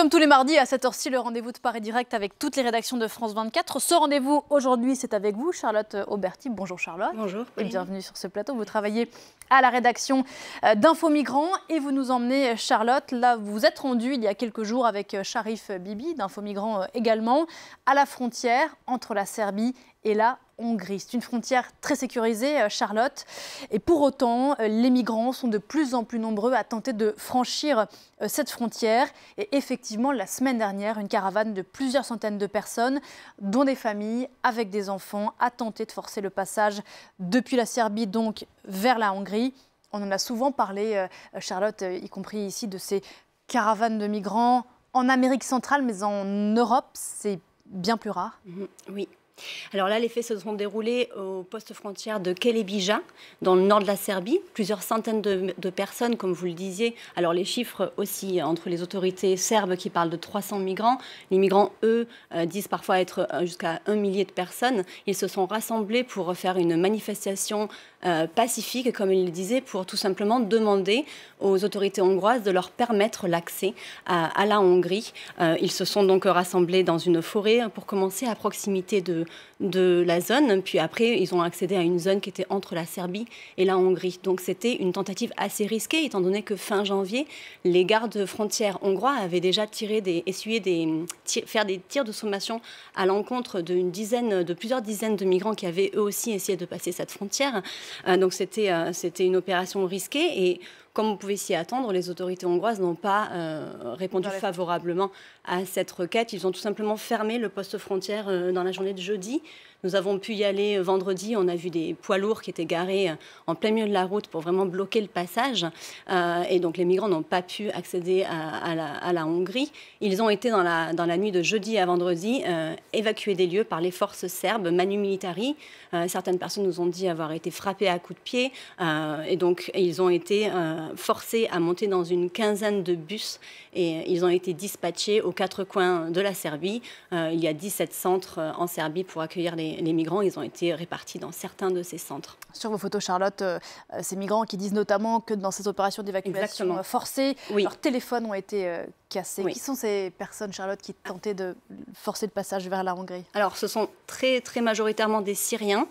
Comme tous les mardis à cette heure-ci, le rendez-vous de Paris Direct avec toutes les rédactions de France 24. Ce rendez-vous aujourd'hui, c'est avec vous, Charlotte Auberti. Bonjour Charlotte. Bonjour. Et bienvenue sur ce plateau. Vous travaillez à la rédaction d'Info Migrants et vous nous emmenez, Charlotte, là vous vous êtes rendue il y a quelques jours avec Sharif Bibi d'Info Migrants également, à la frontière entre la Serbie et la Hongrie. C'est une frontière très sécurisée, Charlotte. Et pour autant, les migrants sont de plus en plus nombreux à tenter de franchir cette frontière. Et effectivement, la semaine dernière, une caravane de plusieurs centaines de personnes, dont des familles avec des enfants, a tenté de forcer le passage depuis la Serbie, donc vers la Hongrie. On en a souvent parlé, Charlotte, y compris ici, de ces caravanes de migrants en Amérique centrale, mais en Europe, c'est bien plus rare. Oui. Alors là, les faits se sont déroulés au poste frontière de Kelebija, dans le nord de la Serbie. Plusieurs centaines de personnes, comme vous le disiez. Alors les chiffres aussi entre les autorités serbes qui parlent de 300 migrants. Les migrants, eux, disent parfois être jusqu'à 1 millier de personnes. Ils se sont rassemblés pour faire une manifestation pacifique, comme ils le disaient, pour tout simplement demander aux autorités hongroises de leur permettre l'accès à la Hongrie. Ils se sont donc rassemblés dans une forêt pour commencer à proximité de la zone, puis après ils ont accédé à une zone qui était entre la Serbie et la Hongrie. Donc c'était une tentative assez risquée, étant donné que fin janvier, les gardes frontières hongrois avaient déjà fait des tirs de sommation à l'encontre de plusieurs dizaines de migrants qui avaient eux aussi essayé de passer cette frontière. Donc c'était une opération risquée et comme vous pouvez s'y attendre, les autorités hongroises n'ont pas répondu favorablement à cette requête. Ils ont tout simplement fermé le poste frontière dans la journée de jeudi. Nous avons pu y aller vendredi. On a vu des poids lourds qui étaient garés en plein milieu de la route pour vraiment bloquer le passage. Et donc les migrants n'ont pas pu accéder à la Hongrie. Ils ont été dans la nuit de jeudi à vendredi évacués des lieux par les forces serbes, Manu Militari. Certaines personnes nous ont dit avoir été frappées à coups de pied. Et donc ils ont été forcés à monter dans une quinzaine de bus et ils ont été dispatchés aux 4 coins de la Serbie. Il y a 17 centres en Serbie pour accueillir les migrants. Ils ont été répartis dans certains de ces centres. Sur vos photos, Charlotte, ces migrants qui disent notamment que dans ces opérations d'évacuation forcée, leurs téléphones ont été cassés. Oui. Qui sont ces personnes, Charlotte, qui tentaient de forcer le passage vers la Hongrie? Alors, ce sont très, très majoritairement des Syriens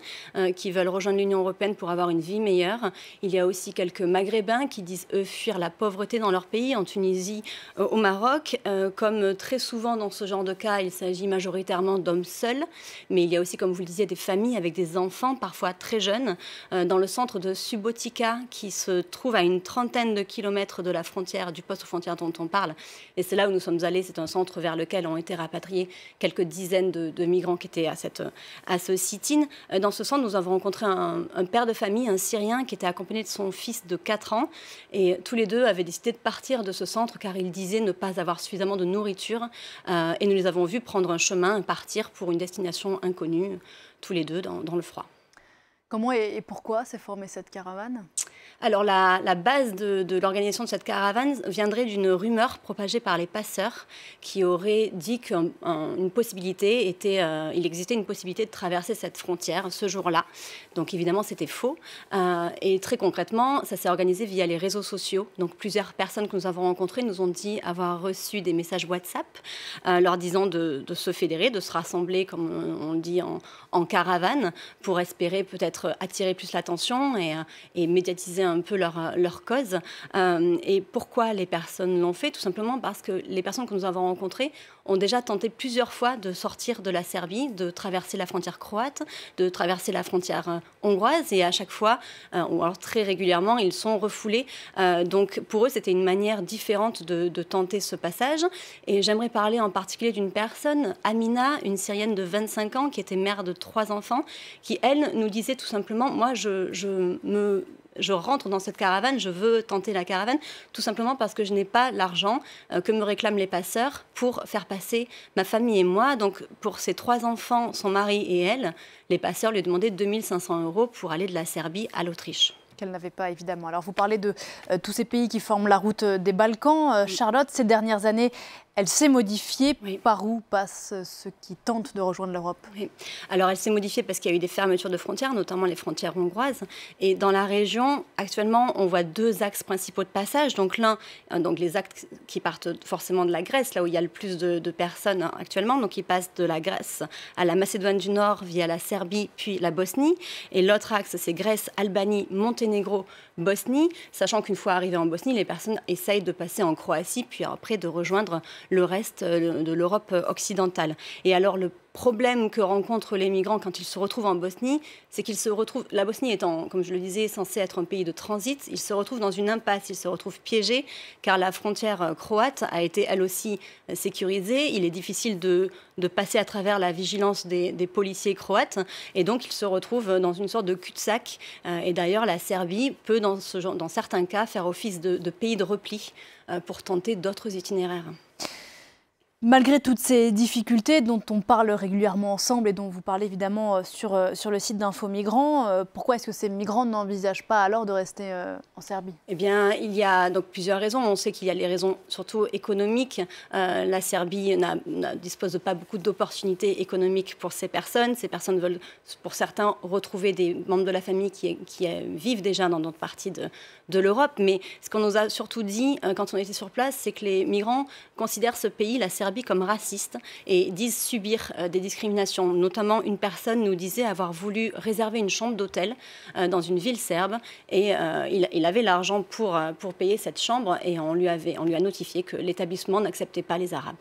qui veulent rejoindre l'Union européenne pour avoir une vie meilleure. Il y a aussi quelques Maghrébins qui disent, eux, fuir la pauvreté dans leur pays, en Tunisie, au Maroc. Comme très souvent dans ce genre de cas, il s'agit majoritairement d'hommes seuls. Mais il y a aussi, comme vous le disiez, des familles avec des enfants, parfois très jeunes, dans le centre de Subotica, qui se trouve à une trentaine de kilomètres de la frontière, du poste frontière dont on parle. Et c'est là où nous sommes allés. C'est un centre vers lequel ont été rapatriés quelques dizaines de migrants qui étaient à ce sit-in. Dans ce centre, nous avons rencontré un père de famille, un Syrien, qui était accompagné de son fils de 4 ans. Et tous les deux avaient décidé de partir de ce centre car ils disaient ne pas avoir suffisamment de nourriture. Et nous les avons vus prendre un chemin, partir pour une destination inconnue, tous les deux dans le froid. Comment et pourquoi s'est formée cette caravane? Alors la base de l'organisation de cette caravane viendrait d'une rumeur propagée par les passeurs qui auraient dit qu'il existait une possibilité de traverser cette frontière ce jour-là. Donc évidemment c'était faux. Et très concrètement, ça s'est organisé via les réseaux sociaux. Donc plusieurs personnes que nous avons rencontrées nous ont dit avoir reçu des messages WhatsApp leur disant de se fédérer, de se rassembler, comme on le dit, en caravane pour espérer peut-être attirer plus l'attention et médiatiser un peu leur cause. Et pourquoi les personnes l'ont fait? Tout simplement parce que les personnes que nous avons rencontrées ont déjà tenté plusieurs fois de sortir de la Serbie, de traverser la frontière croate, de traverser la frontière hongroise, et à chaque fois, ou alors très régulièrement, ils sont refoulés. Donc pour eux, c'était une manière différente de tenter ce passage. Et j'aimerais parler en particulier d'une personne, Amina, une Syrienne de 25 ans, qui était mère de 3 enfants, qui, elle, nous disait tout simplement, moi, je rentre dans cette caravane, je veux tenter la caravane, tout simplement parce que je n'ai pas l'argent que me réclament les passeurs pour faire passer ma famille et moi. Donc, pour ses 3 enfants, son mari et elle, les passeurs lui demandaient 2 500 € pour aller de la Serbie à l'Autriche. qu'elle n'avait pas, évidemment. Alors, vous parlez de tous ces pays qui forment la route des Balkans. Charlotte, ces dernières années, elle s'est modifiée. Oui. Par où passent ceux qui tentent de rejoindre l'Europe? Oui. Alors, elle s'est modifiée parce qu'il y a eu des fermetures de frontières, notamment les frontières hongroises. Et dans la région, actuellement, on voit deux axes principaux de passage. Donc, les axes qui partent forcément de la Grèce, là où il y a le plus de personnes actuellement. Donc, ils passent de la Grèce à la Macédoine du Nord via la Serbie, puis la Bosnie. Et l'autre axe, c'est Grèce, Albanie, Monténégro, Bosnie. Sachant qu'une fois arrivées en Bosnie, les personnes essayent de passer en Croatie, puis après de rejoindre le reste de l'Europe occidentale. Et alors, le problème que rencontrent les migrants quand ils se retrouvent en Bosnie, c'est qu'ils se retrouvent, la Bosnie étant, comme je le disais, censée être un pays de transit, ils se retrouvent dans une impasse, ils se retrouvent piégés, car la frontière croate a été elle aussi sécurisée. Il est difficile de passer à travers la vigilance des policiers croates, et donc ils se retrouvent dans une sorte de cul-de-sac. Et d'ailleurs, la Serbie peut, dans certains cas, faire office de pays de repli pour tenter d'autres itinéraires. Malgré toutes ces difficultés dont on parle régulièrement ensemble et dont vous parlez évidemment sur le site d'Info Migrants, pourquoi est-ce que ces migrants n'envisagent pas alors de rester en Serbie? Eh bien, il y a donc plusieurs raisons. On sait qu'il y a les raisons surtout économiques. La Serbie ne dispose de pas beaucoup d'opportunités économiques pour ces personnes. Ces personnes veulent, pour certains, retrouver des membres de la famille qui vivent déjà dans d'autres parties de l'Europe. Mais ce qu'on nous a surtout dit quand on était sur place, c'est que les migrants considèrent ce pays, la Serbie, comme raciste et disent subir des discriminations. Notamment, une personne nous disait avoir voulu réserver une chambre d'hôtel dans une ville serbe et il avait l'argent pour payer cette chambre et on lui a notifié que l'établissement n'acceptait pas les Arabes.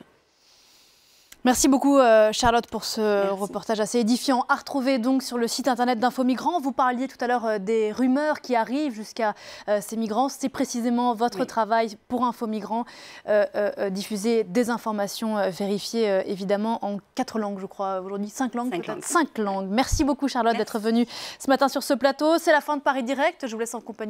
Merci beaucoup Charlotte pour ce reportage assez édifiant à retrouver donc sur le site internet d'Info Migrants. Vous parliez tout à l'heure des rumeurs qui arrivent jusqu'à ces migrants. C'est précisément votre travail pour Info Migrants, diffuser des informations vérifiées évidemment en 4 langues je crois aujourd'hui, 5 langues peut-être. 5 langues. Merci beaucoup Charlotte d'être venue ce matin sur ce plateau. C'est la fin de Paris Direct. Je vous laisse en compagnie